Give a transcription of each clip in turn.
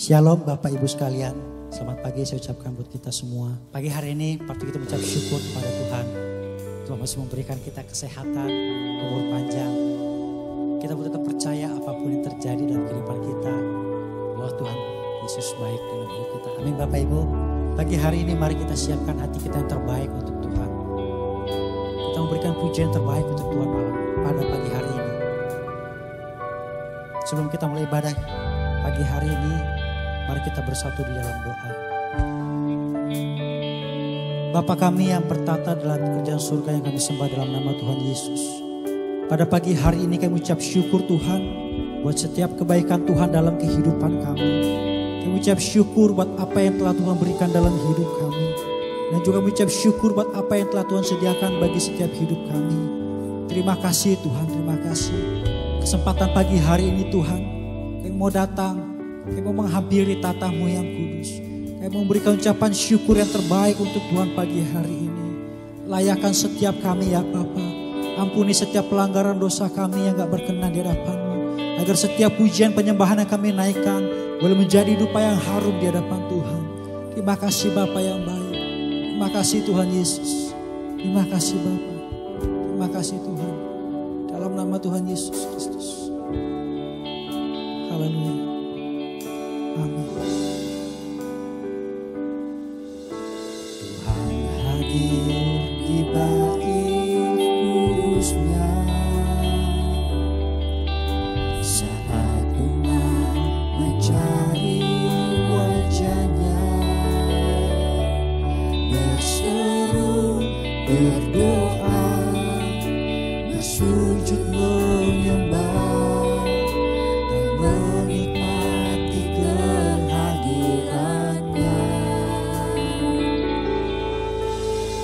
Shalom Bapak Ibu sekalian, selamat pagi saya ucapkan buat kita semua. Pagi hari ini waktu kita mengucap syukur kepada Tuhan. Tuhan masih memberikan kita kesehatan, umur panjang. Kita boleh tetap percaya apapun yang terjadi dalam kehidupan kita, bahwa Tuhan Yesus baik dalam hidup kita. Amin Bapak Ibu. Pagi hari ini mari kita siapkan hati kita yang terbaik untuk Tuhan. Kita memberikan pujian terbaik untuk Tuhan pada pagi hari ini. Sebelum kita mulai ibadah pagi hari ini, mari kita bersatu di dalam doa. Bapa kami yang bertata dalam kerajaan surga yang kami sembah dalam nama Tuhan Yesus. Pada pagi hari ini kami ucap syukur Tuhan buat setiap kebaikan Tuhan dalam kehidupan kami. Kami ucap syukur buat apa yang telah Tuhan berikan dalam hidup kami. Dan juga mengucap syukur buat apa yang telah Tuhan sediakan bagi setiap hidup kami. Terima kasih Tuhan, terima kasih. Kesempatan pagi hari ini Tuhan, kami mau datang, kami mau menghampiri tatamu yang kudus. Kami memberikan ucapan syukur yang terbaik untuk Tuhan pagi hari ini. Layakan setiap kami ya Bapa. Ampuni setiap pelanggaran dosa kami yang gak berkenan di hadapan-Mu. Agar setiap pujian penyembahan yang kami naikkan boleh menjadi dupa yang harum di hadapan Tuhan. Terima kasih Bapa yang baik. Terima kasih Tuhan Yesus. Terima kasih Bapa. Terima kasih Tuhan. Dalam nama Tuhan Yesus Kristus. Haleluya. Amin. Tuhan hadir di bait kudusnya saat umat mencari wajahnya, berseru, berdoa, bersujud menyembah dan menikmati kehadirannya.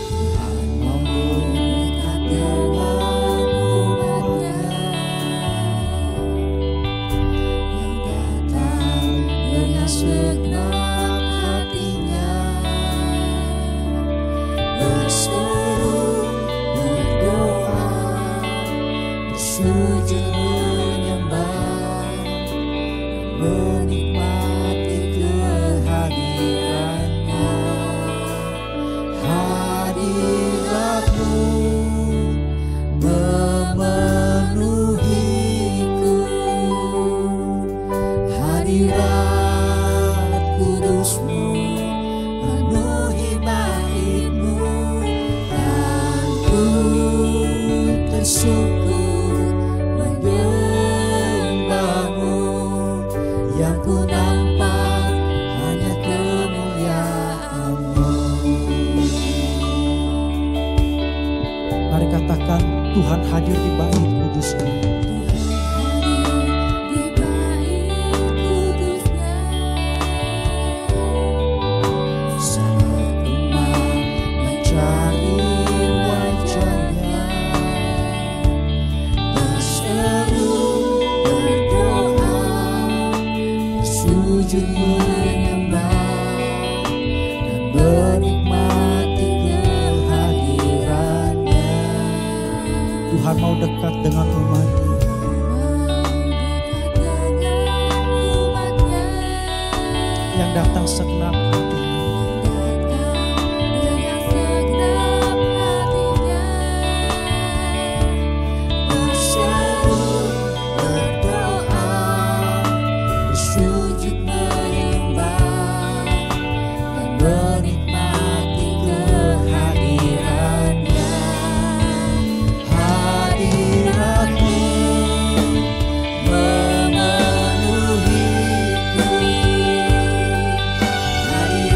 Tuhan mau dekat dengan umatnya yang datang dengan segenap hatinya, berseru, berdoa, bersujud menyembah, menikmati kehadirannya. Hadiratmu memenuhiku, hadirat kudusmu penuhi baitmu, dan ku tersyukur menyembahmu. Yang ku nampak hanya kemuliaan-Mu. Mari katakan Tuhan hadir di bait kudus-Nya. Saat umat mencari wajah-Nya, berseru, berdoa, bersujud menyembah dan menikmati kehadirannya. Tuhan mau dekat dengan umat-Nya. Yang datang segenap hatinya. Berseru, berdoa, bersujud menyembah dan menikmati kehadirannya. Hadirat-Mu memenuhiku, hadirat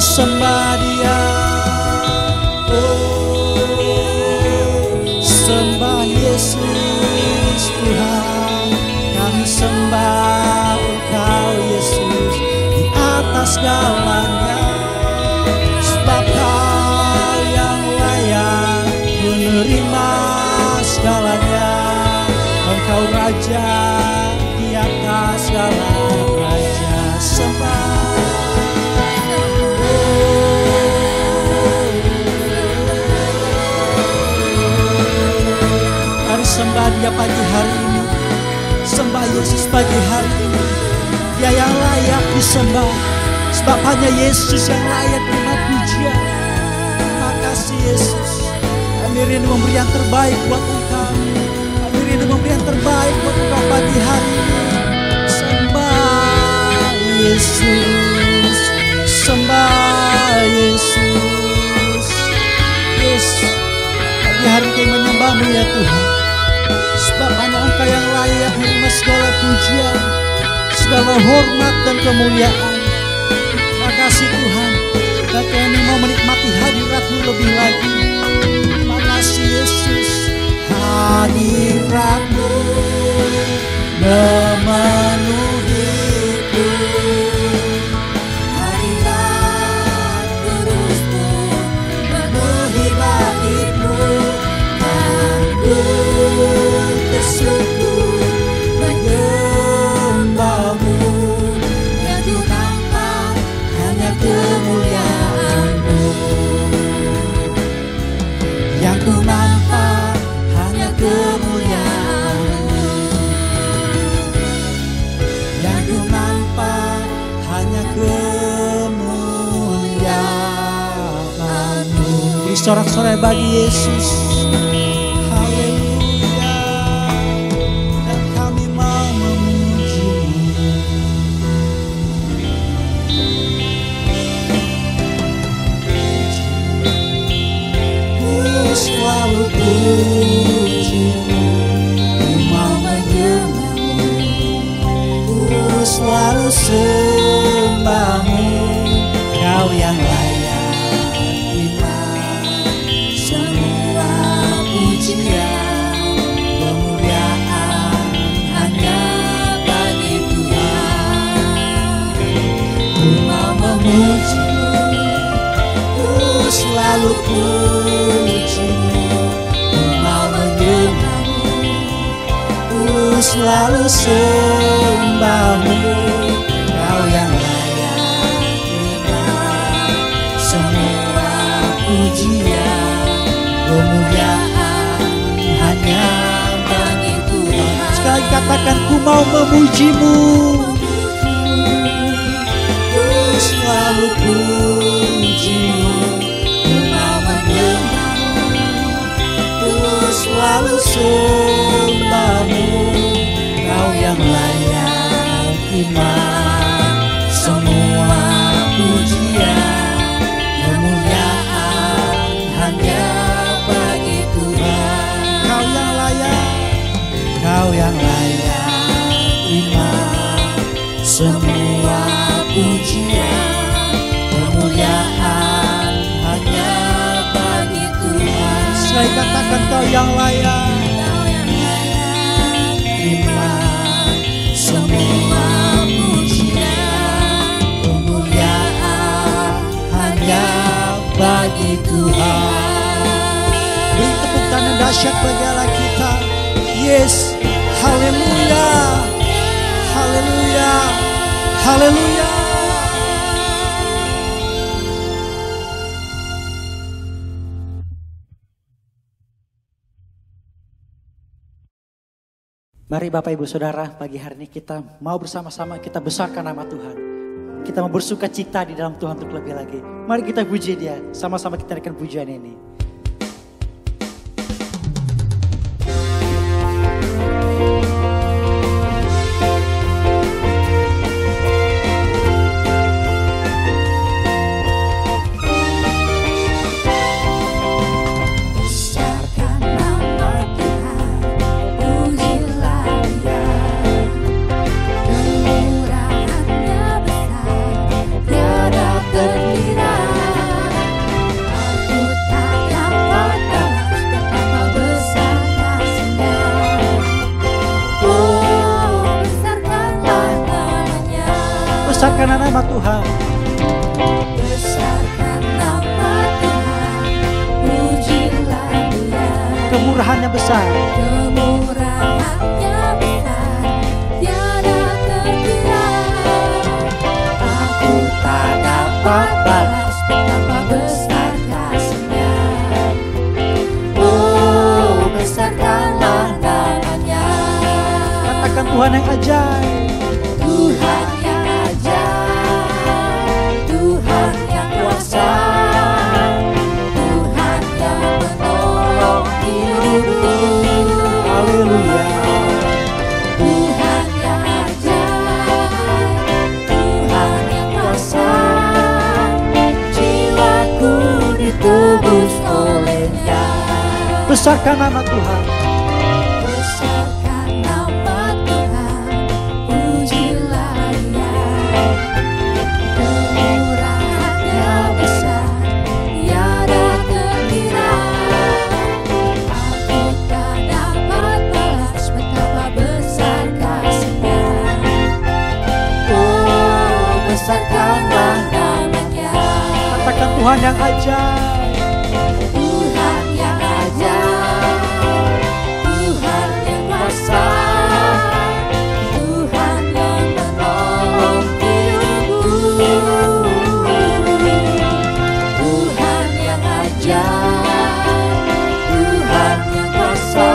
sembah Dia. Oh, sembah Yesus Tuhan, kami sembah Engkau Yesus di atas segalanya, sebab Kau yang layak menerima segalanya. Engkau Raja di atas segala raja, sembah. Sembah Dia pagi hari ini, sembah Yesus pagi hari ini. Dia yang layak disembah, sebab hanya Yesus yang layak terima pujian. Terima kasih Yesus. Kami rindu memberi yang terbaik buat Engkau. Kami rindu memberi yang terbaik buat Engkau pagi hari ini. Sembah Yesus, sembah Yesus. Yesus, pagi hari kami menyembah-Mu ya Tuhan. Sebab hanya Engkau yang layak menerima segala pujian, segala hormat dan kemuliaan. Terima kasih Tuhan, dan kami mau menikmati hadirat-Mu lebih lagi. Terima kasih Yesus. Hadirat-Mu memenuhiku, hadirat kudus-Mu memenuhi langit-Mu, aku bersyukur menyembah-Mu, yang ku nampak hanya kemuliaan-Mu, yang ku nampak hanya kemuliaan-Mu, yang ku nampak hanya kemuliaan-Mu. Beri sorak-sorai bagi Yesus. Selalu puji-Mu, ku mau menyembah-Mu, ku selalu sembah-Mu. Kau yang layak terima semua pujian, kemuliaan hanya bagi Tuhan. Ku mau memuji-Mu, ku selalu puji-Mu, selalu sembah-Mu. Kau yang layak terima semua pujian, kemuliaan hanya bagi Tuhan. Sekali katakan, ku mau memuji-Mu, ku selalu puji-Mu, ku mau menyembah-Mu, ku selalu sembah-Mu. Kau yang layak terima semua pujian, kemuliaan hanya bagi Tuhan. Kau yang layak, Kau yang layak terima semua pujian, kemuliaan hanya bagi Tuhan. Saya katakan, Kau yang layak terima semua pujian, kemuliaan hanya bagi Tuhan. Beri tepuk tangan dahsyat bagi Allah kita. Yes, haleluya, haleluya, haleluya. Mari Bapak Ibu Saudara, pagi hari ini kita mau bersama-sama kita besarkan nama Tuhan. Kita mau bersuka cita di dalam Tuhan untuk lebih lagi. Mari kita puji Dia, sama-sama kita naikkan pujian ini. Kemurahan-Nya besar, tiada terkira. nama Tuhan. Besarkan nama Tuhan, pujilah Dia. Kemurahannya besar. Kemurahannya besar, tiada terkira. Aku tak dapat balas betapa besar kasih-Nya. Oh, besarkanlah namanya. Katakan Tuhan yang ajaib. Tuhan yang ajaib, Tuhan yang kuasa, Tuhan yang menolong hidupku. Haleluya. Tuhan yang ajaib, Tuhan yang kuasa, jiwaku ditebus oleh-Nya. Besarkan nama Tuhan. Besarkan nama Tuhan, pujilah Dia. Kemurahannya besar, tiada terkira. Aku tak dapat balas betapa besar kasih-Nya. Oh, besarkanlah namanya. Katakan Tuhan yang ajaib. Tuhan yang ajaib, Tuhan yang kuasa, Tuhan yang menolong hidupku. Tuhan yang ajaib, Tuhan yang kuasa,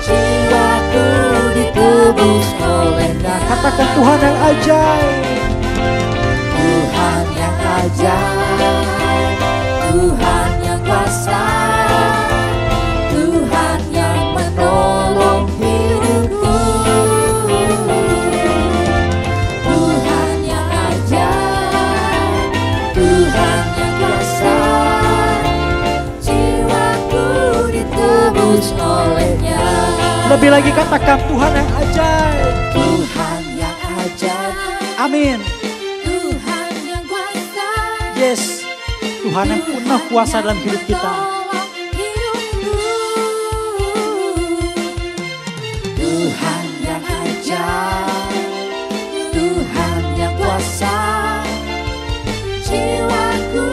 jiwaku ditebus oleh-Nya. Katakan Tuhan yang ajaib. Tuhan yang ajaib, Tuhan yang kuasa, Tuhan yang menolong hidupku. Tuhan yang ajaib, Tuhan yang kuasa, jiwaku ditebus oleh-Nya. Lebih lagi katakan Tuhan yang ajaib. Tuhan yang ajaib, Amin. Tuhan yang kuasa, Yes. Tuhan yang penuh kuasa dalam hidup kita. Tuhan yang ajaib, Tuhan yang kuasa, jiwaku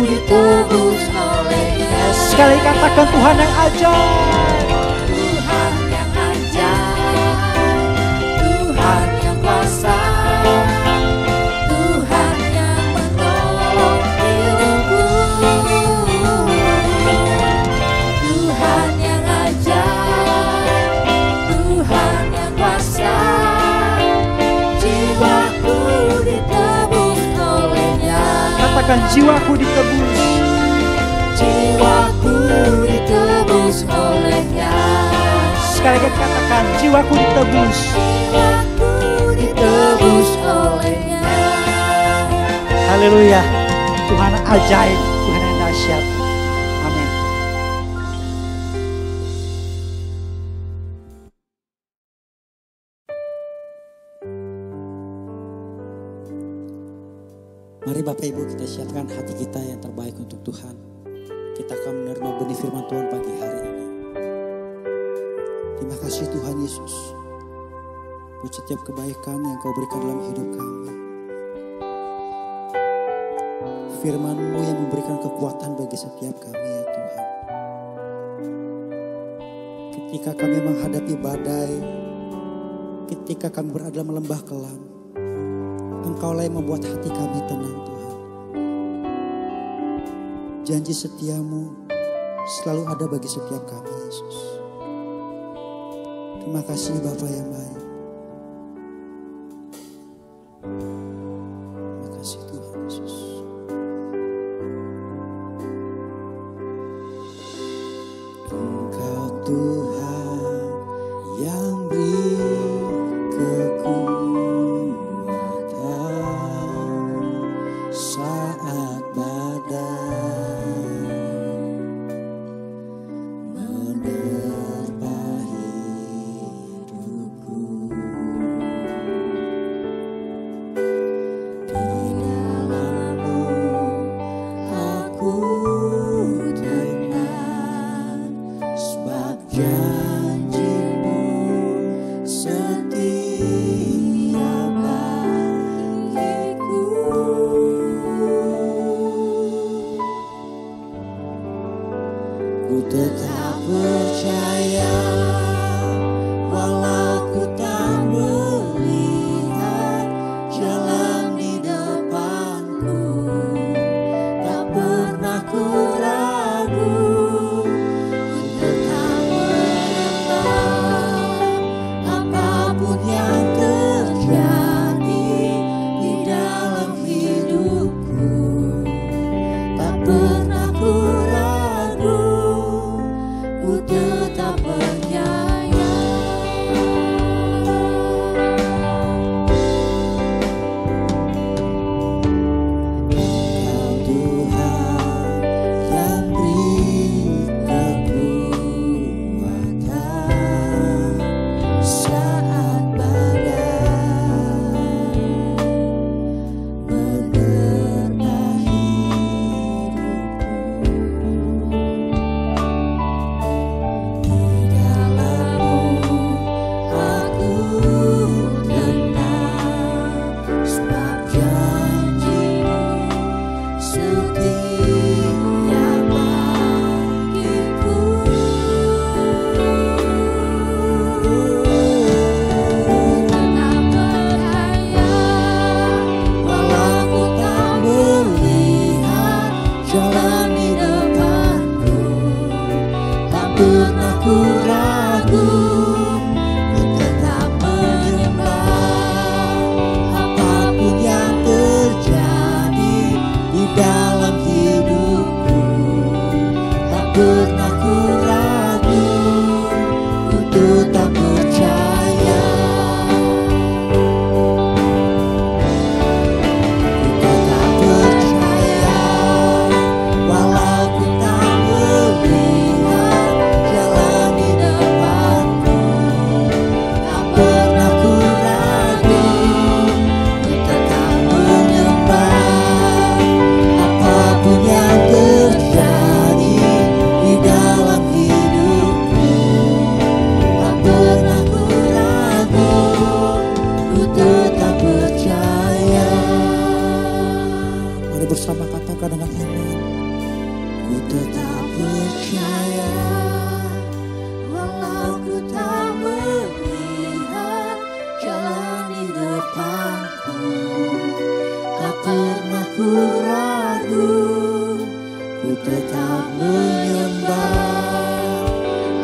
ditebus oleh-Nya. Sekali katakan Tuhan yang ajaib. Tuhan yang ajaib, Tuhan yang kuasa, Tuhan yang menolong hidupku. Tuhan yang ajaib, Tuhan yang kuasa, jiwaku ditebus oleh-Nya. Katakan jiwaku ditebus. Jiwaku ditebus oleh-Nya. Sekali lagi katakan jiwaku ditebus. Jiwaku ditebus oleh-Nya. Haleluya. Tuhan ajaib, Tuhan yang dahsyat. Amin. Mari Bapak Ibu kita siapkan hati kita yang terbaik untuk Tuhan. Kita akan menerima benih firman Tuhan pagi hari ini. Terima kasih Tuhan Yesus buat setiap kebaikan yang Kau berikan dalam hidup kami. Firman-Mu yang memberikan kekuatan bagi setiap kami ya Tuhan. Ketika kami menghadapi badai, ketika kami berada dalam lembah kelam, Engkaulah yang membuat hati kami tenang Tuhan. Janji setia-Mu selalu ada bagi setiap kami Yesus. Terima kasih Bapa yang baik. Terima kasih Tuhan Yesus. Engkau Tuhan yang beri kekuatan saat badai menerpa hidupku. Di dalam-Mu aku tenang sebab tetap percaya, walau ku tak melihat jalan di depanku, tak pernah ku ragu, ku tetap menyembah apapun yang terjadi di dalam hidupku, tak pernah ku ragu, ku tetap percaya. Engkau Tuhan yang beri kekuatan saat badai menerpa hidupku. Di dalam-Mu aku tenang, sebab janji-Mu setia bagiku. Tetap percaya, walau ku tak melihat jalan di depanku, tak pernah ku ragu, ku tetap menyembah apapun yang terjadi di dalam hidupku, tak pernah ku ragu, ku tetap percaya. Ku tetap percaya, walau ku tak melihat jalan di depanku, tak pernah ku ragu, ku tetap menyembah apapun yang terjadi di dalam hidupku, tak pernah ku ragu, ku tetap percaya. Mari bersama katakan dengan iman. Ku tetap percaya, walau ku tak melihat jalan di depanku, tak pernah ku ragu, ku tetap menyembah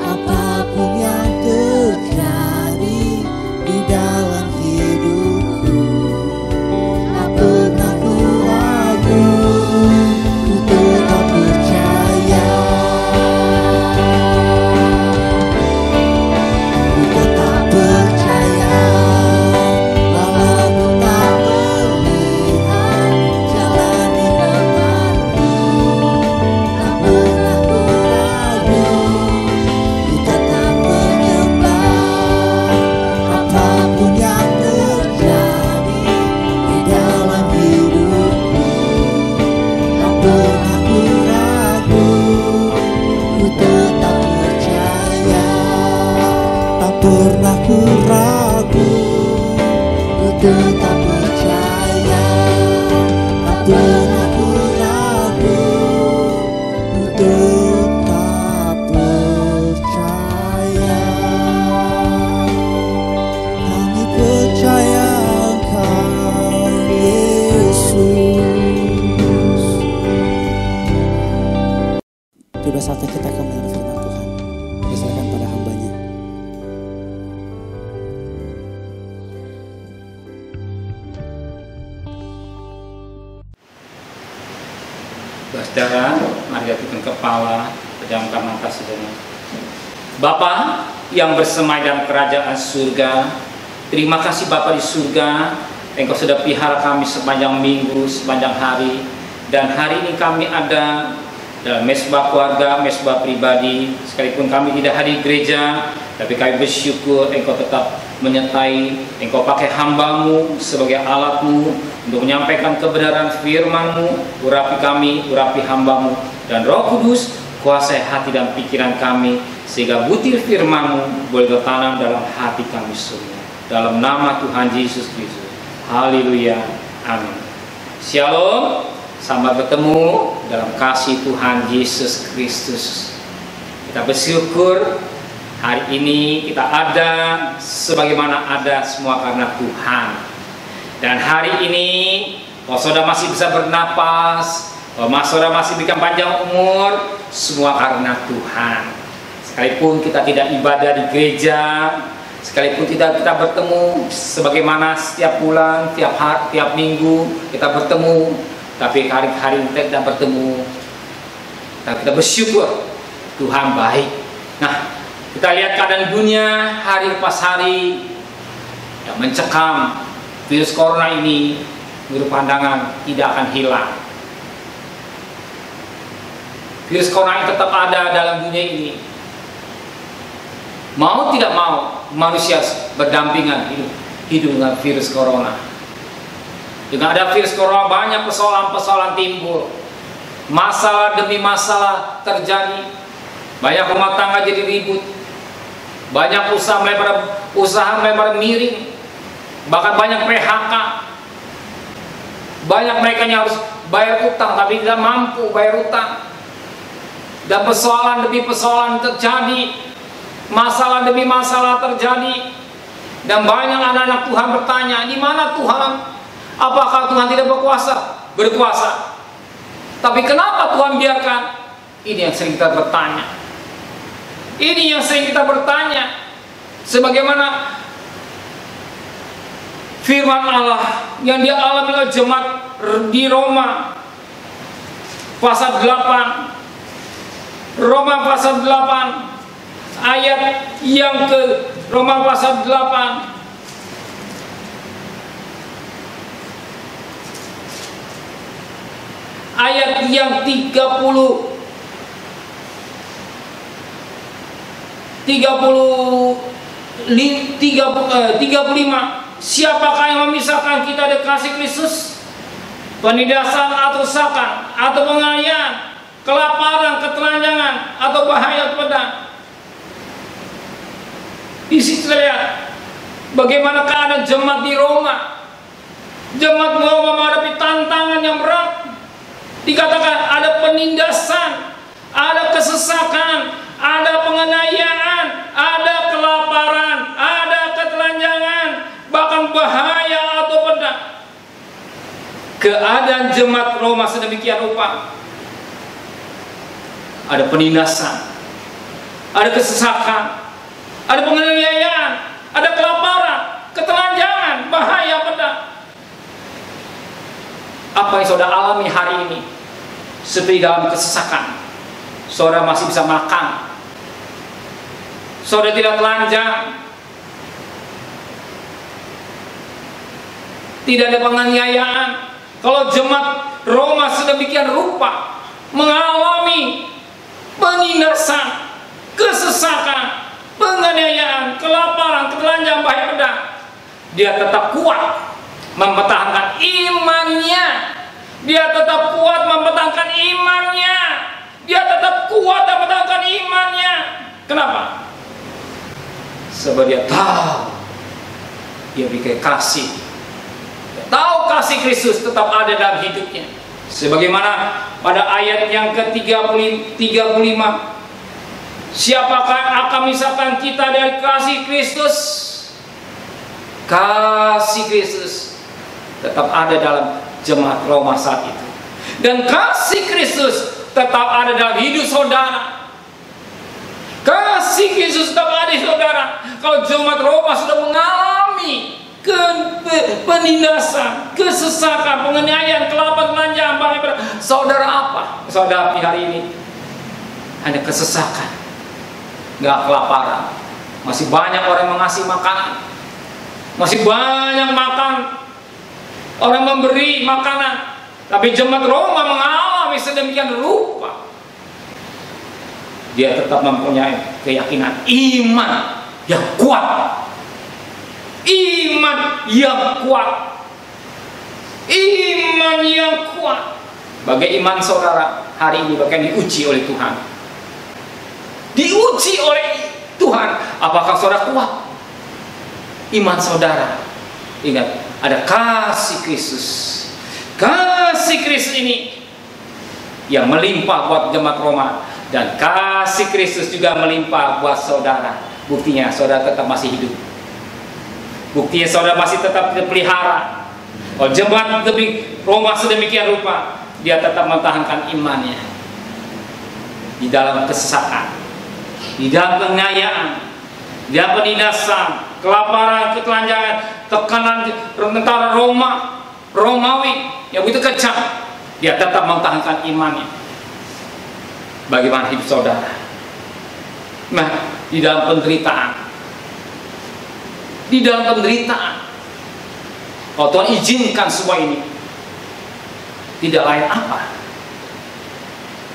apapun yang terjadi di dalam hidupku, tak pernah ku ragu, ku tetap percaya. Ku tetap percaya, walau ku tak melihat jalan di depanku, tak pernah ku ragu, ku tetap menyembah apapun yang terjadi di dalam hidupku, tak pernah ku ragu, ku tetap percaya. Tak pernah ku ragu, ku tetap percaya. Tak pernah ku ragu, ku tetap percaya. Kami percaya Engkau Yesus. Tiba saatnya kita akan mendengar firman Tuhan. Diserahkan pada hamba-Nya. Saudara, mari jatuhkan kepala, pejamkan mata saudara. Bapa yang bersemai dalam kerajaan surga, terima kasih Bapa di surga, Engkau sudah pelihara kami sepanjang minggu, sepanjang hari, dan hari ini kami ada dalam mesbah keluarga, mesbah pribadi. Sekalipun kami tidak hadir gereja, tapi kami bersyukur Engkau tetap menyertai. Engkau pakai hamba-Mu sebagai alat-Mu untuk menyampaikan kebenaran firman-Mu. Urapi kami, urapi hamba-Mu, dan Roh Kudus kuasai hati dan pikiran kami, sehingga butir firman-Mu boleh tertanam dalam hati kami semua. Dalam nama Tuhan Yesus Kristus. Haleluya. Amin. Shalom. Sampai bertemu dalam kasih Tuhan Yesus Kristus. Kita bersyukur hari ini kita ada sebagaimana ada semua karena Tuhan. Dan hari ini kalau saudara masih bisa bernapas, kalau saudara masih diberikan panjang umur, semua karena Tuhan. Sekalipun kita tidak ibadah di gereja, sekalipun tidak kita bertemu sebagaimana setiap bulan, tiap hari, tiap minggu kita bertemu, tapi hari-hari kita tidak bertemu, kita bersyukur Tuhan baik. Nah, kita lihat keadaan dunia hari lepas hari yang mencekam. Virus corona ini menurut pandangan tidak akan hilang. Virus corona yang tetap ada dalam dunia ini. Mau tidak mau, manusia berdampingan hidup dengan virus corona. Dengan ada virus corona, banyak persoalan-persoalan timbul. Masalah demi masalah terjadi. Banyak rumah tangga jadi ribut. Banyak usaha melebar miring. Bahkan banyak PHK. Banyak mereka yang harus bayar utang tapi tidak mampu bayar utang. Dan persoalan demi persoalan terjadi, masalah demi masalah terjadi. Dan banyak anak-anak Tuhan bertanya, di mana Tuhan? Apakah Tuhan tidak berkuasa? Berkuasa. Tapi kenapa Tuhan biarkan? Ini yang sering kita bertanya. Ini yang sering kita bertanya. Sebagaimana firman Allah yang dialami oleh jemaat di Roma pasal 8. Roma pasal 8 ayat yang ke Roma pasal 8 ayat yang 35. Siapakah yang memisahkan kita dari kasih Kristus? Penindasan atau sakan atau penganiayaan, kelaparan, ketelanjangan atau bahaya pedang. Di situ lihat bagaimana keadaan jemaat di Roma. Jemaat Roma menghadapi tantangan yang berat. Dikatakan ada penindasan, ada kesesakan, ada penganiayaan, ada kelaparan, ada ketelanjangan, bahkan bahaya atau pedang. Keadaan jemaat Roma sedemikian rupa. Ada penindasan, ada kesesakan, ada penganiayaan, ada kelaparan, ketelanjangan, bahaya pedang. Apa yang saudara alami hari ini? Seperti dalam kesesakan, saudara masih bisa makan, saudara tidak telanjang, tidak ada penganiayaan. Kalau jemaat Roma sedemikian rupa mengalami penindasan, kesesakan, penganiayaan, kelaparan, ketelanjangan, bahaya pedang, dia tetap kuat mempertahankan imannya. Dia tetap kuat mempertahankan imannya. Dia tetap kuat mempertahankan imannya. Kenapa? Sebab dia tahu dia berikan kasih. Dia tahu kasih Kristus tetap ada dalam hidupnya. Sebagaimana pada ayat yang ke-35, siapakah akan memisahkan kita dari kasih Kristus? Kasih Kristus tetap ada dalam jemaat Roma saat itu. Dan kasih Kristus tetap ada dalam hidup saudara. Kasih Kristus tetap ada di saudara. Kalau jemaat Roma sudah mengalami penindasan, kesesakan, penganiayaan, kelaparan, telanjang, bahaya pedang, saudara apa? Saudara hari ini hanya kesesakan, nggak kelaparan. Masih banyak orang yang mengasihi makanan, masih banyak makan, orang memberi makanan. Tapi jemaat Roma mengalami sedemikian rupa. Dia tetap mempunyai keyakinan, iman yang kuat. Iman yang kuat. Iman yang kuat. Bagai iman saudara hari ini bahkan diuji oleh Tuhan. Diuji oleh Tuhan. Apakah saudara kuat? Iman saudara. Ingat, ada kasih Kristus. Kasih Kristus ini yang melimpah buat jemaat Roma. Dan kasih Kristus juga melimpah buat saudara. Buktinya saudara tetap masih hidup. Buktinya saudara masih tetap dipelihara. Oh, jemaat Roma sedemikian rupa, dia tetap mempertahankan imannya di dalam kesesatan, di dalam penganiayaan, di dalam penindasan, kelaparan, ketelanjangan, tekanan tentara Romawi yang begitu kejam, dia tetap mempertahankan imannya. Bagaimana hidup saudara? Nah, di dalam penderitaan, oh Tuhan izinkan semua ini, tidak lain apa?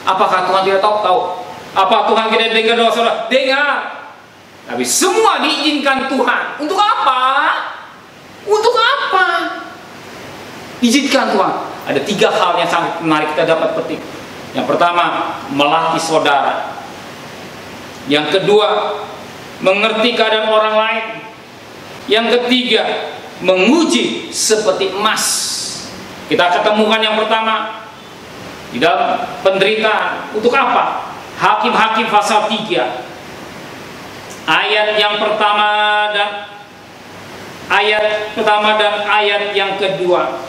Apakah Tuhan tidak tahu? Apa Tuhan tidak dengar doa saudara? Dengar. Tapi semua diizinkan Tuhan. Untuk apa? Untuk apa? Izinkan Tuhan. Ada 3 hal yang sangat menarik kita dapat petik. Yang pertama, melatih saudara. Yang kedua, mengerti keadaan orang lain. Yang ketiga, menguji seperti emas. Kita ketemukan yang pertama di dalam penderitaan. Untuk apa? Hakim-Hakim pasal 3 ayat yang pertama dan ayat yang kedua.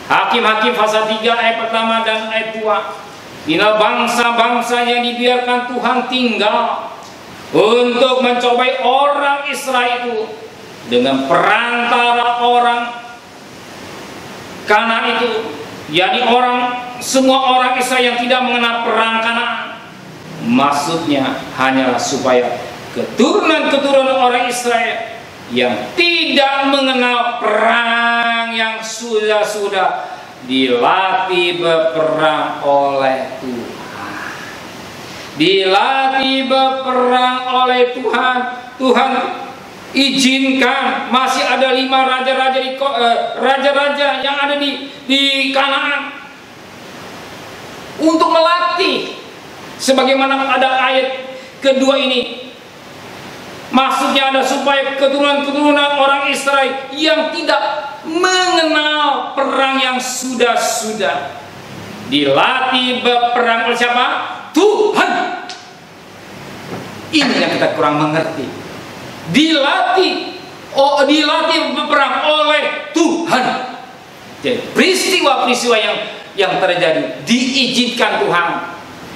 Hakim-Hakim pasal 3 ayat pertama dan ayat 2. Inilah bangsa-bangsa yang dibiarkan Tuhan tinggal untuk mencobai orang Israel itu dengan perantara orang Kanaan itu, yakni semua orang Israel yang tidak mengenal perang Kanaan. Maksudnya hanyalah supaya keturunan-keturunan orang Israel yang tidak mengenal perang yang sudah dilatih berperang oleh Tuhan. Dilatih berperang oleh Tuhan. Tuhan izinkan masih ada 5 raja-raja yang ada di Kanaan untuk melatih. Sebagaimana ada ayat kedua ini, maksudnya ada supaya keturunan-keturunan orang Israel yang tidak mengenal perang yang sudah dilatih berperang oleh siapa? Tuhan. Ini yang kita kurang mengerti. Dilatih berperang oleh Tuhan. Jadi peristiwa-peristiwa yang terjadi diizinkan Tuhan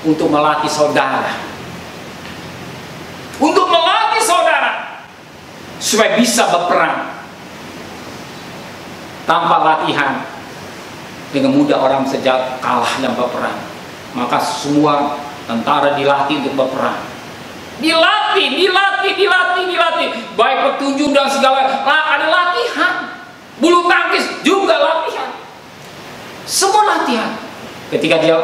untuk melatih saudara. Untuk melatih saudara supaya bisa berperang. Tanpa latihan, dengan mudah orang bisa kalah dan berperang. Maka semua tentara dilatih untuk berperang. Dilatih. Baik petunjuk dan segala, ada latihan. Bulu tangkis juga latihan. Semua latihan. Ketika dia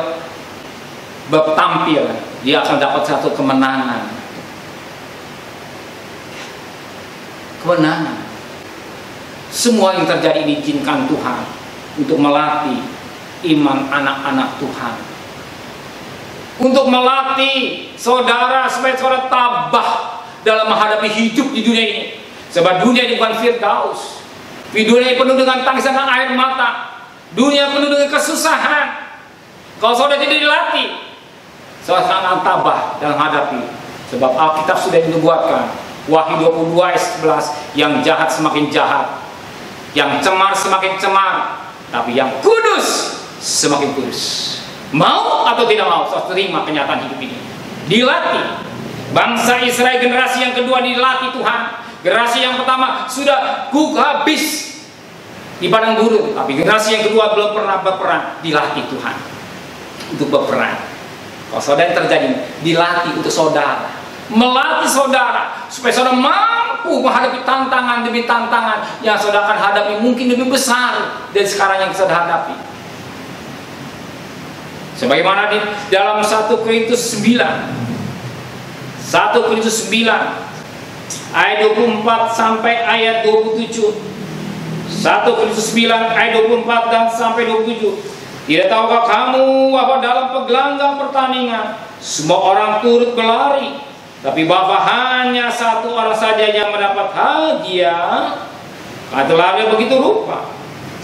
bertampil, dia akan dapat satu kemenangan. Semua yang terjadi diizinkan Tuhan untuk melatih iman anak-anak Tuhan, untuk melatih saudara supaya saudara tabah dalam menghadapi hidup di dunia ini. Sebab dunia ini bukan firdaus. Dunia ini penuh dengan tangisan dan air mata. Dunia penuh dengan kesusahan. Kalau saudara tidak dilatih, saudara akan tabah dalam menghadapi. Sebab Alkitab sudah dinubuatkan, Wahyu 22 ayat 11, yang jahat semakin jahat, yang cemar semakin cemar, tapi yang kudus semakin kudus. Mau atau tidak mau, saudara terima kenyataan hidup ini. Dilatih. Bangsa Israel generasi yang kedua dilatih Tuhan. Generasi yang pertama sudah habis di padang gurun, tapi generasi yang kedua belum pernah berperang, dilatih Tuhan untuk berperang. Kalau saudara yang terjadi, dilatih untuk saudara, melatih saudara supaya saudara mampu menghadapi tantangan demi tantangan yang saudara akan hadapi, mungkin lebih besar dari sekarang yang saudara hadapi. Sebagaimana di dalam 1 Korintus 9 ayat 24 sampai ayat 27. 1 Korintus 9 ayat 24 dan sampai 27. Tidak tahukah kamu bahwa dalam penggelanggang pertandingan semua orang turut berlari, tapi Bapa hanya satu orang saja yang mendapat hadiah? Kata lari begitu rupa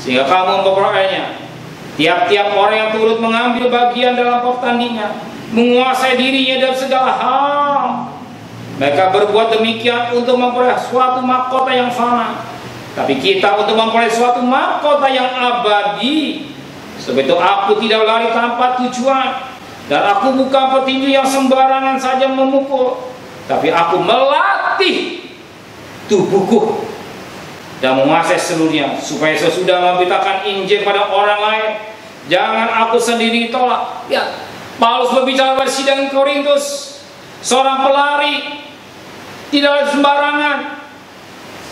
sehingga kamu memperolehnya. Tiap-tiap orang yang turut mengambil bagian dalam pertandingan menguasai dirinya dalam segala hal. Mereka berbuat demikian untuk memperoleh suatu mahkota yang fana, tapi kita untuk memperoleh suatu mahkota yang abadi. Sebab itu aku tidak lari tanpa tujuan, dan aku bukan petinju yang sembarangan saja memukul, tapi aku melatih tubuhku dan menguasai seluruhnya, supaya sesudah memberitakan Injil pada orang lain, jangan aku sendiri tolak. Ya, Paulus berbicara pada sidang Korintus, seorang pelari tidak sembarangan,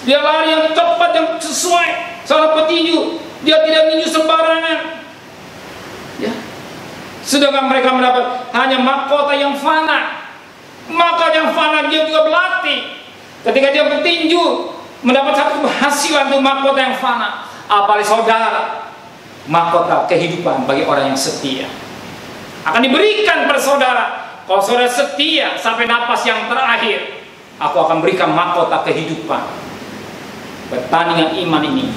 dia lari yang tepat, yang sesuai. Seorang petinju, dia tidak tinju sembarangan. Ya. Sedangkan mereka mendapat hanya mahkota yang fana. Mahkota yang fana, dia juga berlatih. Ketika dia bertinju, mendapat satu penghasilan untuk mahkota yang fana. Apalagi saudara, mahkota kehidupan bagi orang yang setia akan diberikan pada saudara. Kalau saudara setia sampai napas yang terakhir, aku akan berikan mahkota kehidupan. Pertandingan iman ini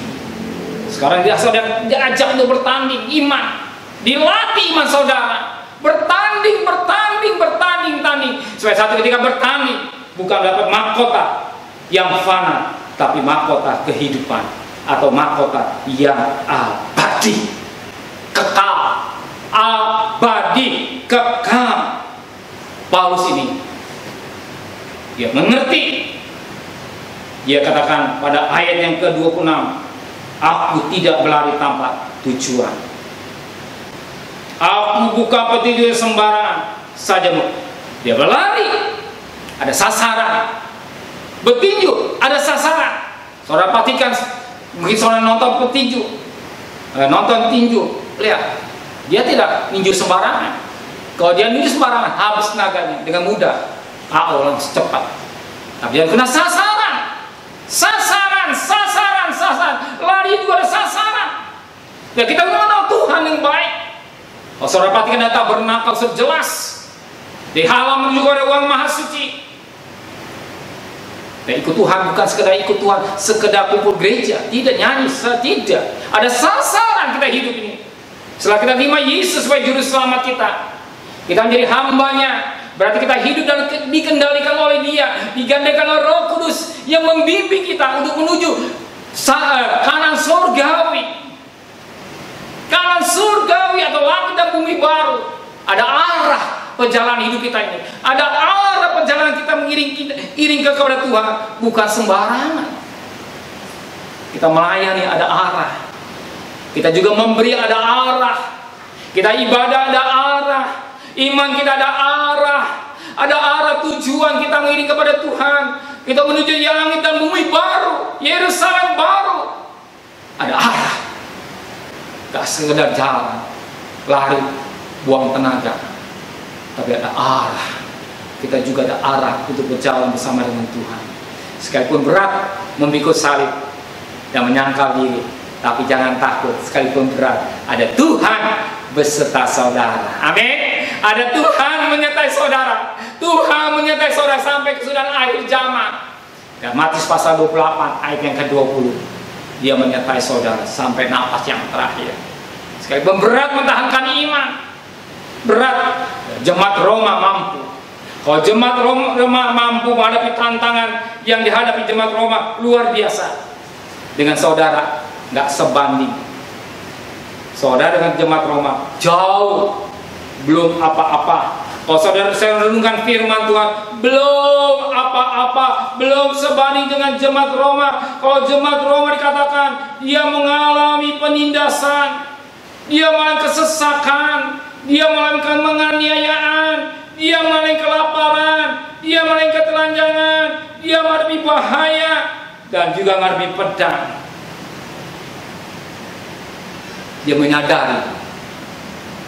sekarang dia saudara diajak untuk bertanding iman, dilatih iman saudara, bertanding supaya satu ketika bertanding bukan dapat mahkota yang fana, tapi mahkota kehidupan atau mahkota yang abadi, kekal, abadi, kekal. Paulus ini dia mengerti. Dia katakan pada ayat yang ke-26, aku tidak berlari tanpa tujuan. Aku bukan petinju sembarangan saja. Dia berlari, ada sasaran. Bertinju, ada sasaran. Saudara perhatikan, mungkin saudara nonton petinju, nonton tinju, lihat, dia tidak ninju sembarangan. Kalau dia ninju sembarangan, habis tenaganya dengan mudah, langsung cepat. Tapi dia kena sasaran. Lari juga ada sasaran. Ya, kita mengenal Tuhan yang baik. Oh, saudara perhatikan data bernakal sejelas. Di halaman juga ada uang maha suci. Dan ikut Tuhan bukan sekedar ikut Tuhan, sekedar kumpul gereja, tidak nyanyi, tidak. Ada sasaran kita hidup ini. Setelah kita terima Yesus sebagai juru selamat kita menjadi hambanya. Berarti kita hidup dan dikendalikan oleh Dia, digandakan oleh Roh Kudus yang membimbing kita untuk menuju kanan surgawi. Kanan surgawi atau langit dan bumi baru. Ada arah perjalanan hidup kita ini. Ada arah perjalanan kita mengiring kepada Tuhan, bukan sembarangan. Kita melayani ada arah. Kita juga memberi ada arah. Kita ibadah ada arah. Iman kita ada arah tujuan kita mengiring kepada Tuhan. Kita menuju langit dan bumi baru, Yerusalem baru. Ada arah. Gak sekedar jalan, lari, buang tenaga, tapi ada arah. Kita juga ada arah untuk berjalan bersama dengan Tuhan. Sekalipun berat memikul salib dan menyangkal diri, tapi jangan takut. Sekalipun berat, ada Tuhan beserta saudara. Amin. Ada Tuhan menyertai saudara. Tuhan menyertai saudara sampai kesudahan akhir zaman. Dan Matius pasal 28 ayat yang ke-20, Dia menyertai saudara sampai napas yang terakhir. Sekalipun berat mentahankan iman, berat, jemaat Roma mampu. Kalau jemaat Roma mampu menghadapi tantangan yang dihadapi jemaat Roma, luar biasa. Dengan saudara nggak sebanding. Saudara dengan jemaat Roma jauh, belum apa-apa. Kalau saudara saya renungkan firman Tuhan, belum apa-apa, belum sebanding dengan jemaat Roma. Kalau jemaat Roma dikatakan dia mengalami penindasan, dia mengalami kesesakan, dia mengalami penganiayaan, dia mengalami kelaparan, dia mengalami ketelanjangan, dia menghadapi bahaya dan juga menghadapi pedang. Dia menyadari,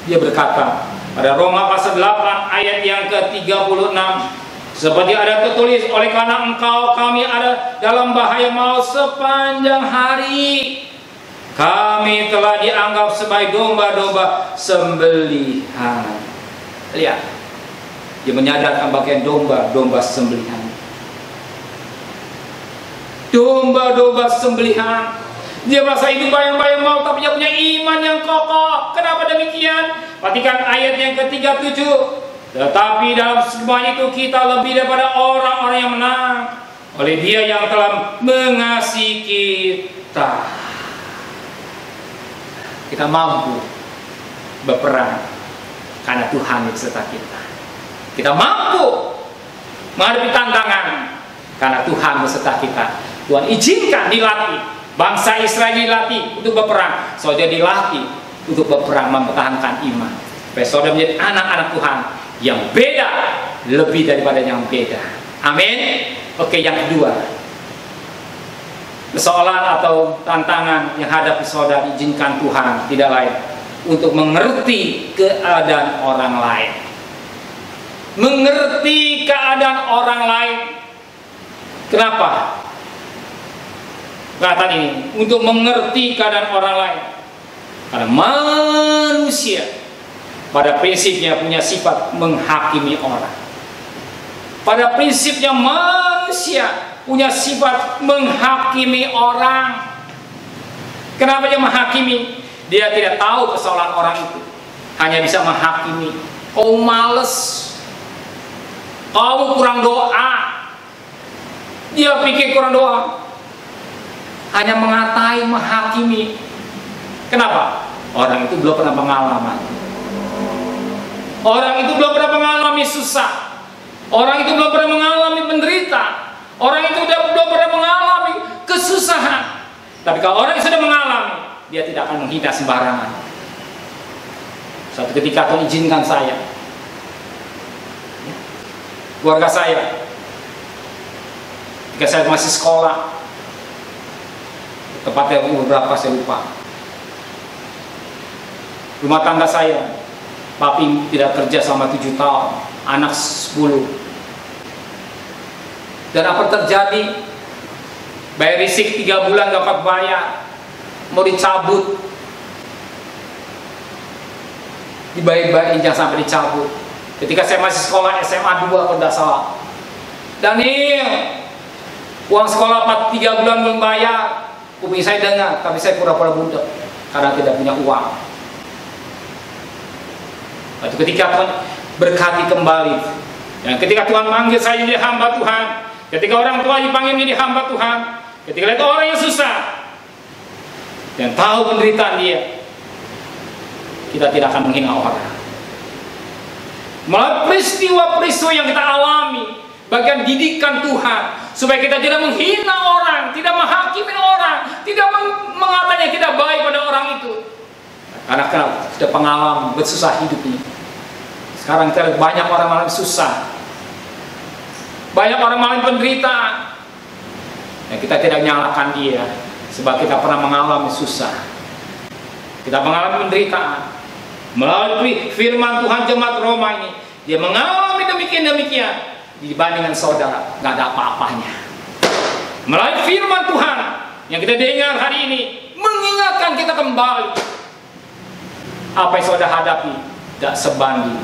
dia berkata pada Roma pasal 8 ayat yang ke-36, seperti ada tertulis, oleh karena engkau kami ada dalam bahaya maut sepanjang hari, kami telah dianggap sebagai domba-domba sembelihan. Lihat, dia menyadarkan bagian domba-domba sembelihan. Domba-domba sembelihan. Dia merasa hidup bayang-bayang mau, tapi dia punya iman yang kokoh. Kenapa demikian? Perhatikan ayat yang ke-37. Tetapi dalam semua itu kita lebih daripada orang-orang yang menang oleh Dia yang telah mengasihi kita. Kita mampu berperang karena Tuhan beserta kita. Kita mampu menghadapi tantangan karena Tuhan beserta kita. Tuhan izinkan dilatih, bangsa Israel dilatih untuk berperang. Saudara dilatih untuk berperang mempertahankan iman. Supaya saudara menjadi anak-anak Tuhan yang beda, lebih daripada yang beda. Amin. Oke, yang kedua, persoalan atau tantangan yang hadapi saudara, izinkan Tuhan tidak lain untuk mengerti keadaan orang lain. Mengerti keadaan orang lain. Kenapa? Perkataan ini untuk mengerti keadaan orang lain. Karena manusia pada prinsipnya punya sifat menghakimi orang. Pada prinsipnya manusia punya sifat menghakimi orang. Kenapa dia menghakimi? Dia tidak tahu kesalahan orang itu, hanya bisa menghakimi. Kau males, kau kurang doa. Dia pikir kurang doa, hanya mengatai, menghakimi. Kenapa? Orang itu belum pernah pengalaman. Orang itu belum pernah mengalami susah. Orang itu belum pernah mengalami menderita. Orang itu belum pernah mengalami kesusahan. Tapi kalau orang yang sudah mengalami, dia tidak akan menghina sembarangan. Suatu ketika Tuhan izinkan saya, keluarga saya, ketika saya masih sekolah, tepatnya umur berapa saya lupa, rumah tangga saya, papi tidak kerja selama 7 tahun, anak 10. Dan apa terjadi? Bayar listrik 3 bulan gak dapat bayar, mau dicabut, dibayar-bayarin jangan sampai dicabut. Ketika saya masih sekolah SMA 2 kalau tidak salah, Daniel, uang sekolah 3 bulan belum bayar. Kuping saya dengar, tapi saya pura-pura budak karena tidak punya uang. Waktu ketika Tuhan berkati kembali, dan ketika Tuhan manggil saya jadi hamba Tuhan, ketika orang tua dipanggil menjadi hamba Tuhan, ketika lihat orang yang susah dan tahu penderitaan dia, kita tidak akan menghina orang. Melalui peristiwa-peristiwa yang kita alami, bagian didikan Tuhan, supaya kita tidak menghina orang, tidak menghakimi orang, tidak mengatakan kita baik pada orang itu. Karena sudah pengalaman bersusah hidup ini. Sekarang kita banyak orang mengalami susah, banyak orang mengalami penderitaan, dan kita tidak menyalahkan dia, sebab kita pernah mengalami susah, kita mengalami penderitaan. Melalui firman Tuhan jemaat Roma ini, dia mengalami demikian dibandingkan saudara, nggak ada apa-apanya. Melalui firman Tuhan yang kita dengar hari ini, mengingatkan kita kembali apa yang saudara hadapi tidak sebanding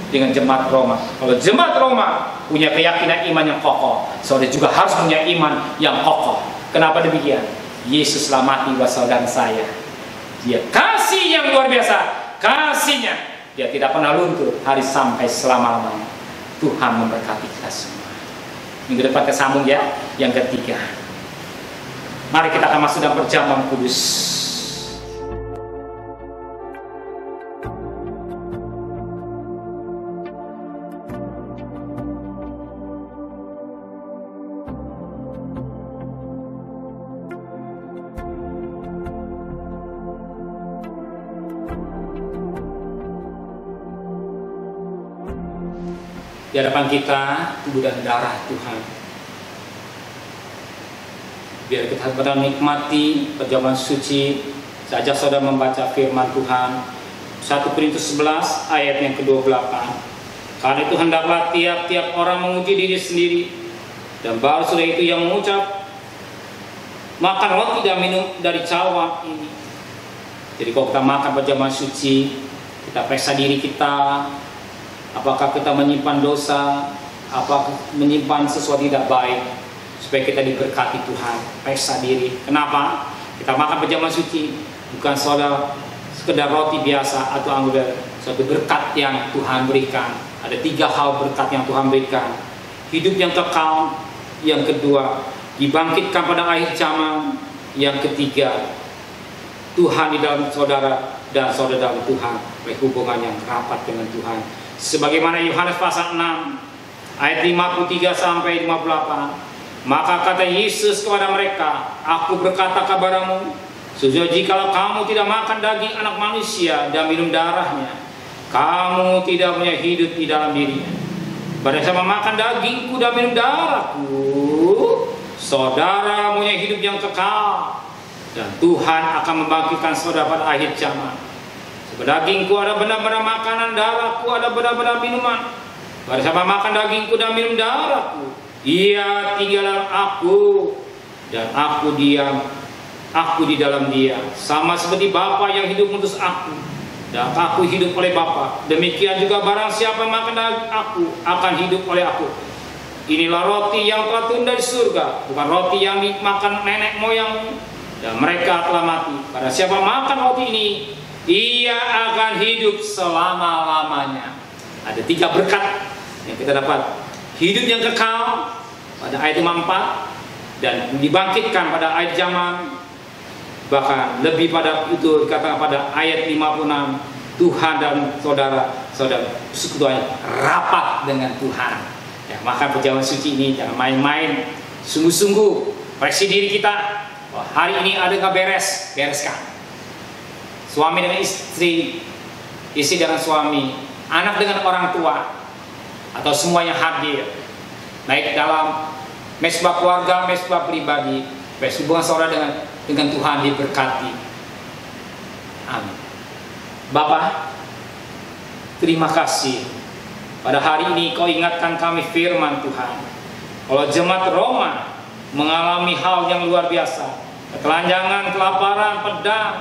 dengan jemaat Roma. Kalau jemaat Roma punya keyakinan iman yang kokoh, saudara juga harus punya iman yang kokoh. Kenapa demikian? Yesus telah mati buat saudara saya. Dia kasih yang luar biasa, kasihnya dia tidak pernah luntur hari sampai selama-lamanya. Tuhan memberkati kita semua. Minggu depan kita sambung ya, yang ketiga. Mari kita akan masuk dalam perjamuan kudus. Di hadapan kita tubuh dan darah Tuhan. Biar kita benar nikmati perjamuan suci. Saya ajak saudara membaca firman Tuhan 1 Korintus 11 ayat yang ke-28. Karena itu hendaklah tiap-tiap orang menguji diri sendiri, dan baru sudah itu yang mengucap, makan roti dan minum dari cawan ini. Jadi kalau kita makan perjamuan suci, kita periksa diri kita, apakah kita menyimpan dosa, apakah menyimpan sesuatu tidak baik, supaya kita diberkati Tuhan. Periksa diri. Kenapa? Kita makan perjamuan suci bukan sekedar roti biasa atau anggur, suatu berkat yang Tuhan berikan Ada 3 hal berkat yang Tuhan berikan. Hidup yang kekal, yang kedua dibangkitkan pada akhir zaman, yang ketiga Tuhan di dalam saudara dan saudara dalam Tuhan, hubungan yang rapat dengan Tuhan. Sebagaimana Yohanes pasal 6 ayat 53 sampai 58. Maka kata Yesus kepada mereka, aku berkata kepadamu, sesungguhnya jikalau kamu tidak makan daging anak manusia dan minum darahnya, kamu tidak punya hidup di dalam dirinya. Pada sama makan dagingku dan minum darahku, saudara punya hidup yang kekal, dan Tuhan akan membangkitkan saudara pada akhir zaman. Sebab dagingku ada benar-benar makanan, darahku ada benar-benar minuman. Pada sama makan dagingku dan minum darahku, ia tinggal dalam aku dan aku di dalam dia, sama seperti Bapa yang hidup mengutus aku dan aku hidup oleh Bapa. Demikian juga barang siapa yang makan daging aku akan hidup oleh aku. Inilah roti yang telah turun dari surga, bukan roti yang dimakan nenek moyang dan mereka telah mati. Pada siapa makan roti ini, ia akan hidup selama-lamanya. Ada 3 berkat yang kita dapat. Hidup yang kekal pada ayat 54 dan dibangkitkan pada akhir zaman. Bahkan lebih pada itu dikatakan pada ayat 56, Tuhan dan saudara-saudara persekutuan rapat dengan Tuhan. Ya, maka perjamuan suci ini jangan main-main, sungguh-sungguh koreksi diri kita. Oh, hari ini ada nggak bereskan. Suami dengan istri dengan suami, anak dengan orang tua, atau semua yang hadir, baik dalam mesbah keluarga, mesbah pribadi, baik hubungan saudara dengan Tuhan diberkati. Amin. Bapak, terima kasih. Pada hari ini kau ingatkan kami firman Tuhan. Kalau jemaat Roma mengalami hal yang luar biasa, ketelanjangan, kelaparan, pedang,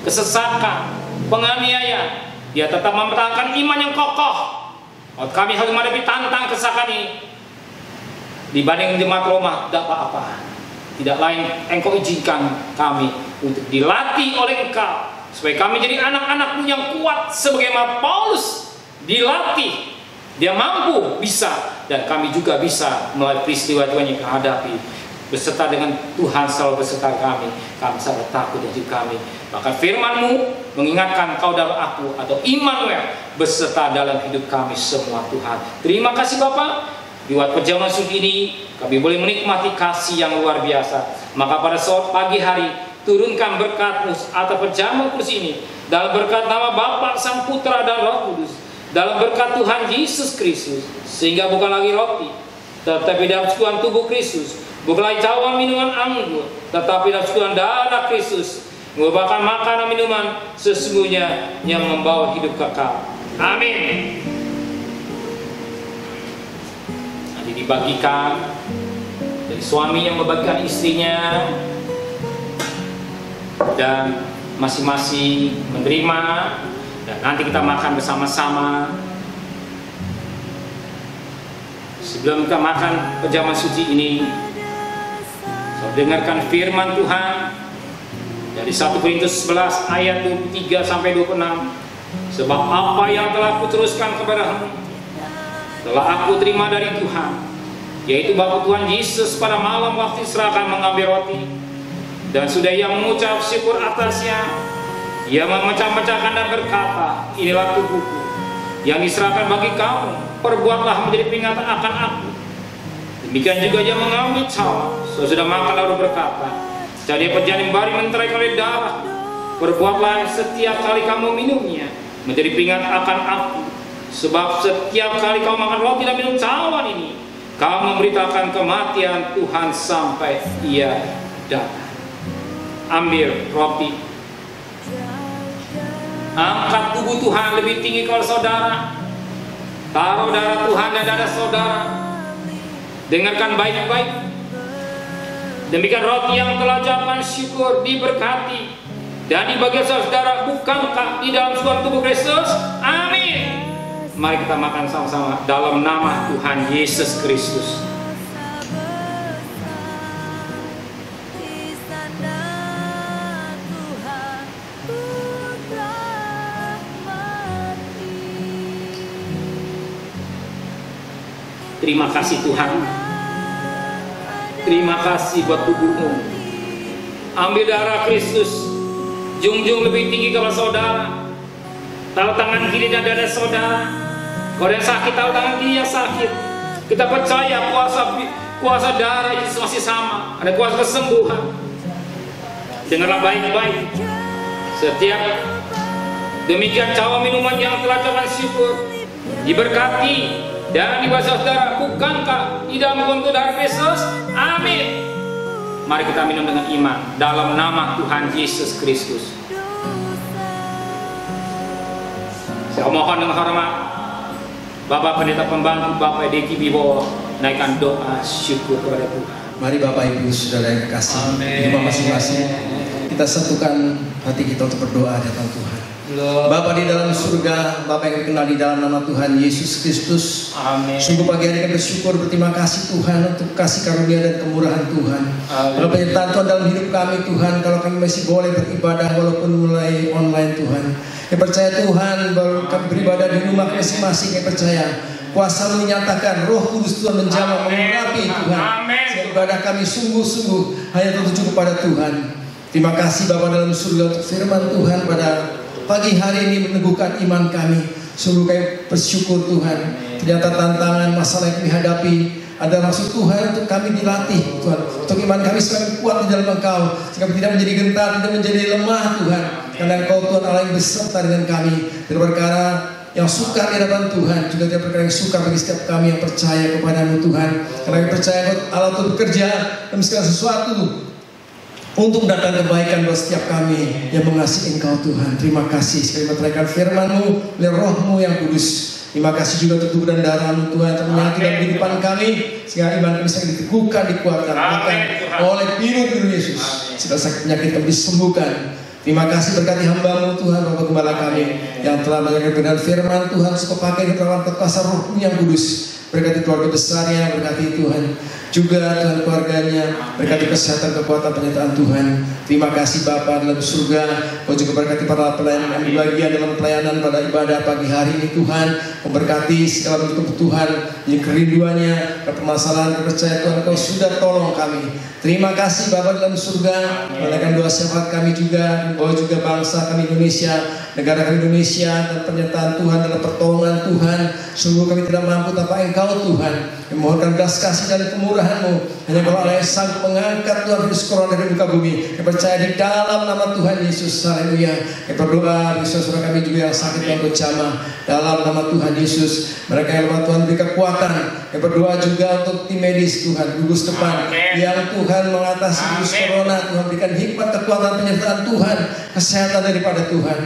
kesesakan, penganiayaan, dia tetap mempertahankan iman yang kokoh. Kalau kami harus menghadapi tantang kesesakan ini, dibanding jemaat Roma, tidak apa-apa. Tidak lain, engkau izinkan kami untuk dilatih oleh engkau, supaya kami jadi anak-anakmu yang kuat, sebagaimana Paulus dilatih. Dia mampu, bisa, dan kami juga bisa melalui peristiwa-peristiwa yang kami hadapi. Beserta dengan Tuhan selalu beserta kami selalu takut dan kami. Bahkan firman-Mu mengingatkan kau dalam aku, atau Immanuel, beserta dalam hidup kami semua Tuhan. Terima kasih Bapak. Di waktu perjamuan suci ini kami boleh menikmati kasih yang luar biasa. Maka pada saat pagi hari turunkan berkat-Mu atas perjamuan kudus ini, dalam berkat nama Bapa, Sang Putra dan Roh Kudus, dalam berkat Tuhan Yesus Kristus, sehingga bukan lagi roti, tetapi dalam persekutuan tubuh Kristus, bukan lagi cawan minuman anggur, tetapi dalam persekutuan darah Kristus, merupakan makanan minuman sesungguhnya yang membawa hidup kekal. Amin. Nanti dibagikan dari suami yang membagikan istrinya, dan masing-masing menerima, dan nanti kita makan bersama-sama. Sebelum kita makan perjamuan suci ini, so, dengarkan firman Tuhan dari 1 Korintus 11 ayat 23 sampai 26. Sebab apa yang telah kuteruskan kepadamu telah aku terima dari Tuhan, yaitu bahwa Tuhan Yesus pada malam waktu diserahkan mengambil roti, dan sudah ia mengucap syukur atasnya, ia memecah-mecahkan dan berkata, inilah tubuhku yang diserahkan bagi kamu, perbuatlah menjadi peringatan akan aku. Demikian juga ia mengambil cawan sesudah makan lalu berkata, jadi perjanjian baru menterai oleh darah, perbuatlah setiap kali kamu minumnya menjadi peringatan akan aku. Sebab setiap kali kamu makan roti dan minum cawan ini, kamu memberitakan kematian Tuhan sampai ia datang. Ambil roti, angkat tubuh Tuhan lebih tinggi kalau saudara, taruh darah Tuhan dan darah saudara. Dengarkan baik-baik. Demikian roti yang telah ucapan syukur diberkati dan dibagi saudara, bukankah di dalam suatu tubuh Kristus? Amin. Mari kita makan sama-sama dalam nama Tuhan Yesus Kristus. Terima kasih Tuhan. Terima kasih buat tubuhmu. Ambil darah Kristus, junjung lebih tinggi kepada saudara. Taruh tangan kiri dan dada saudara. Kalau yang sakit, taruh tangan kiri yang sakit. Kita percaya kuasa darah Yesus masih sama. Ada kuasa kesembuhan. Dengarlah baik-baik. Setiap demikian cawan minuman yang telah cawan syukur diberkati dan dibawa saudara. Bukankah tidak membentuk darah Kristus? Amin. Mari kita minum dengan iman dalam nama Tuhan Yesus Kristus. Saya mohon dengan hormat Bapak Pendeta Pembantu, Bapak Deki Bibowo, naikkan doa syukur kepada Tuhan. Mari Bapak Ibu Saudara yang kekasih, di rumah masing-masing kita satukan hati kita untuk berdoa di hadapan Tuhan. Bapa di dalam surga, Bapa yang dikenal di dalam nama Tuhan Yesus Kristus. Amin. Sungguh pagi hari kami bersyukur, berterima kasih Tuhan untuk kasih karunia dan kemurahan Tuhan. Kalau penyertaan Tuhan dalam hidup kami Tuhan, kalau kami masih boleh beribadah walaupun mulai online Tuhan. Kami percaya Tuhan, bahwa kami beribadah di rumah masing-masing, kami percaya kuasa menyatakan Roh Kudus Tuhan menjamah mengurapi Tuhan. Sehingga ibadah kami sungguh-sungguh hanya tertuju kepada Tuhan. Terima kasih Bapa dalam surga untuk firman Tuhan pada pagi hari ini meneguhkan iman kami. Sungguh kami bersyukur Tuhan. Ternyata tantangan masalah yang kami hadapi ada maksud Tuhan untuk kami dilatih Tuhan. Untuk iman kami semakin kuat di dalam Engkau. Sehingga kami tidak menjadi gentar, tidak menjadi lemah Tuhan. Karena Engkau Tuhan Allah yang beserta dengan kami. Dan perkara yang sukar di hadapan Tuhan juga tidak perkara yang sukar bagi setiap kami yang percaya kepadamu Tuhan. Karena kami percaya Allah itu bekerja dalam segala sesuatu untuk mendatangkan kebaikan buat setiap kami yang mengasihi Engkau Tuhan. Terima kasih sekali meteraikan firman-Mu oleh Roh-Mu yang kudus. Terima kasih juga untuk tubuh dan darah-Mu Tuhan yang menyatu dalam kehidupan kami, sehingga iman kami bisa diteguhkan, dikuatkan oleh biru-biru Yesus. Segala sakit penyakit kami disembuhkan. Terima kasih berkati hamba-Mu Tuhan, Bapak Gembala kami yang telah mendengar benar firman Tuhan, supaya pakai di dalam kuasa Roh-Mu yang kudus. Berkati keluarga besarnya, berkati Tuhan juga Tuhan keluarganya, berkati kesehatan, kekuatan, penyertaan Tuhan. Terima kasih Bapa dalam surga. Kau juga berkati para pelayan yang bagian dalam pelayanan pada ibadah pagi hari ini Tuhan. Kau berkati segala bentuk kebutuhan, yang kerinduannya, permasalahan, kepercayaan Tuhan. Kau sudah tolong kami. Terima kasih Bapa dalam surga. Menaikkan doa syafaat kami juga, bahwa juga bangsa kami Indonesia, negara kami Indonesia, dan penyertaan Tuhan dalam pertolongan Tuhan. Sungguh kami tidak mampu tanpa Engkau Tuhan. Memohonkan belas kasih dan kemurahan-Mu. Hanya kalau Allah yang sanggup mengangkat Tuhan virus corona dari muka bumi. Kami percaya di dalam nama Tuhan Yesus. Haleluya. Kami berdoa di saudara kami juga yang sakit yang berjamaah dalam nama Tuhan Yesus. Mereka yang lemah Tuhan beri kekuatan. Kami berdoa juga untuk tim medis Tuhan, gugus depan yang Tuhan mengatasi virus corona. Tuhan berikan hikmat, kekuatan, penyertaan Tuhan, kesehatan daripada Tuhan.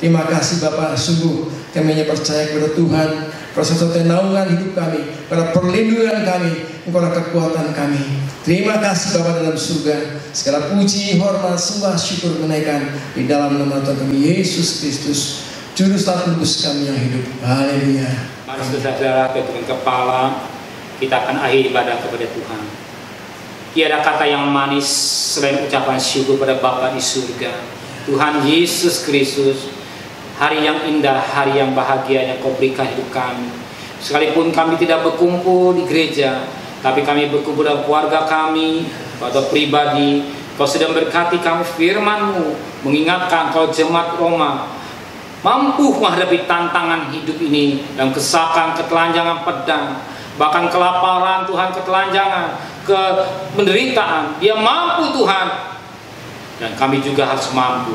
Terima kasih Bapak, sungguh kami hanya percaya kepada Tuhan, proses naungan hidup kami, pada perlindungan kami, pada kekuatan kami. Terima kasih Bapa dalam surga. Segala puji, hormat, sembah, syukur menaikkan di dalam nama Tuhan kami Yesus Kristus, Juru Selamat Tebus kami yang hidup. Haleluya. Mari saudara dengan kepala kita akan akhiri ibadah kepada Tuhan. Tiada kata yang manis selain ucapan syukur pada Bapa di surga. Tuhan Yesus Kristus, hari yang indah, hari yang bahagia yang Kau berikan hidup kami. Sekalipun kami tidak berkumpul di gereja, tapi kami berkumpul dalam keluarga kami atau pribadi. Kau sudah memberkati kami firman-Mu, mengingatkan Kau jemaat Roma mampu menghadapi tantangan hidup ini yang kesakan, ketelanjangan pedang, bahkan kelaparan Tuhan, ketelanjangan, penderitaan. Dia mampu Tuhan, dan kami juga harus mampu.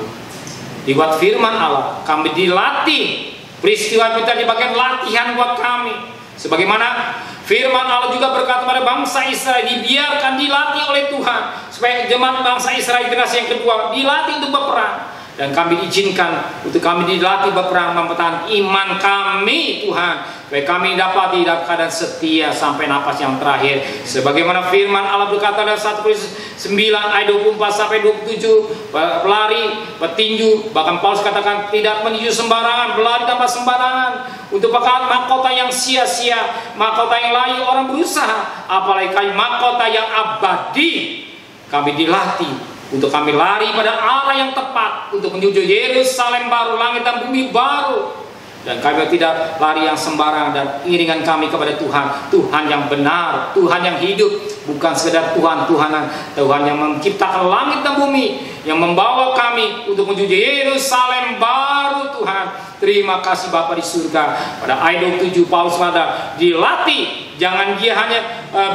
Dibuat firman Allah, kami dilatih. Peristiwa kita di bagian latihan buat kami. Sebagaimana firman Allah juga berkata pada bangsa Israel, dibiarkan dilatih oleh Tuhan, supaya jemaat bangsa Israel generasi yang kedua dilatih untuk berperang. Dan kami izinkan untuk kami dilatih berperang, mempertahankan iman kami Tuhan, supaya kami dapat di dalam keadaan setia sampai napas yang terakhir. Sebagaimana firman Allah berkata dalam 1 Korintus 9 ayat 24 sampai 27, pelari, petinju, bahkan Paulus katakan tidak meninju sembarangan, berlari tanpa sembarangan, untuk mahkota yang sia-sia, mahkota yang layu orang berusaha, apalagi mahkota yang abadi. Kami dilatih untuk kami lari pada arah yang tepat, untuk menuju Yerusalem baru, langit dan bumi baru. Dan kami tidak lari yang sembarang, dan iringan kami kepada Tuhan, Tuhan yang benar, Tuhan yang hidup, bukan sekedar Tuhan-Tuhanan, Tuhan yang menciptakan langit dan bumi, yang membawa kami untuk menuju Yerusalem baru Tuhan. Terima kasih Bapa di surga. Pada ayat 27 Paulus mengatakan, dilatih, jangan dia hanya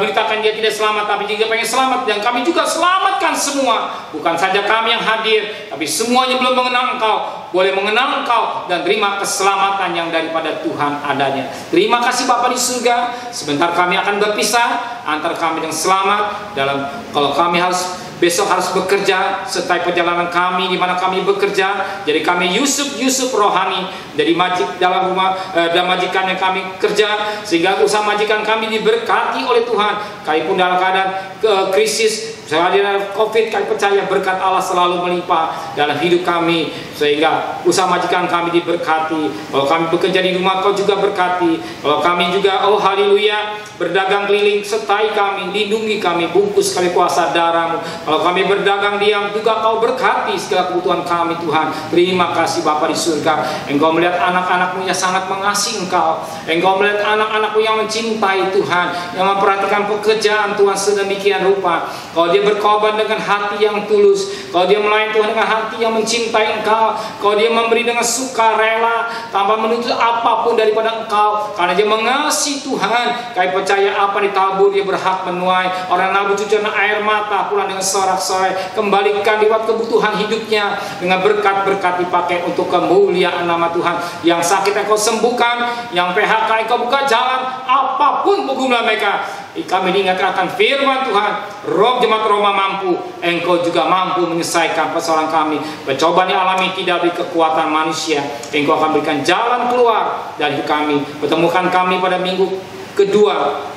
beritakan dia tidak selamat, tapi juga pengen selamat, dan kami juga selamatkan semua. Bukan saja kami yang hadir, tapi semuanya belum mengenal Engkau boleh mengenal Engkau dan terima keselamatan yang daripada Tuhan adanya. Terima kasih Bapa di surga. Sebentar kami akan berpisah, antar kami dengan selamat dalam, kalau kami besok harus bekerja, sertai perjalanan kami di mana kami bekerja. Jadi kami Yusuf rohani dari dalam rumah dan majikan yang kami kerja, sehingga usaha majikan kami diberkati oleh Tuhan. Kami pun dalam keadaan krisis, dalam COVID, kami percaya berkat Allah selalu melimpah dalam hidup kami, sehingga usaha majikan kami diberkati. Kalau kami bekerja di rumah, Kau juga berkati. Kalau kami juga, oh haleluya, berdagang keliling, sertai kami, lindungi kami, bungkus kami kuasa darah-Mu. Kalau kami berdagang diam, juga Kau berkati segala kebutuhan kami Tuhan. Terima kasih Bapa di surga. Engkau melihat anak-anak-Mu yang sangat mengasihi Engkau. Engkau melihat anak-anak-Mu yang mencintai Tuhan, yang memperhatikan pekerjaan Tuhan sedemikian rupa. Kalau dia berkorban dengan hati yang tulus, kalau dia melayani Tuhan dengan hati yang mencintai Engkau, kalau dia memberi dengan sukarela tanpa menuntut apapun daripada Engkau, karena dia mengasihi Tuhan, kami percaya apa ditabur dia berhak menuai. Orang nabur cucuran air mata pulang dengan sorak-sorai, kembalikan di waktu kebutuhan hidupnya dengan berkat-berkat dipakai untuk kemuliaan nama Tuhan. Yang sakit Engkau sembuhkan, yang PHK Engkau buka jalan, apapun pergumulan mereka. Kami diingatkan akan firman Tuhan, Roh Jemaat Roma mampu, Engkau juga mampu menyelesaikan persoalan kami. Percobaan yang alami tidak dari kekuatan manusia. Engkau akan berikan jalan keluar dari kami. Pertemukan kami pada minggu kedua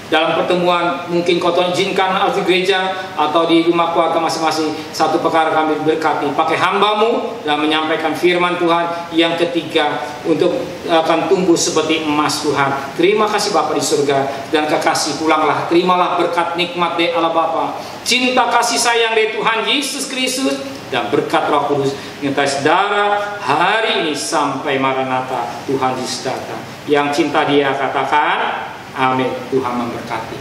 dalam pertemuan, mungkin Kau izinkan harus di gereja atau di rumah keluarga masing-masing. Satu perkara kami berkati, pakai hamba-Mu dan menyampaikan firman Tuhan. Yang ketiga, untuk akan tumbuh seperti emas Tuhan. Terima kasih Bapa di surga, dan kekasih pulanglah, terimalah berkat nikmat dari Allah Bapa, cinta kasih sayang dari Tuhan Yesus Kristus, dan berkat Roh Kudus menyertai saudara hari ini sampai Maranatha Tuhan Yesus datang. Yang cinta Dia katakan amin. Tuhan memberkati.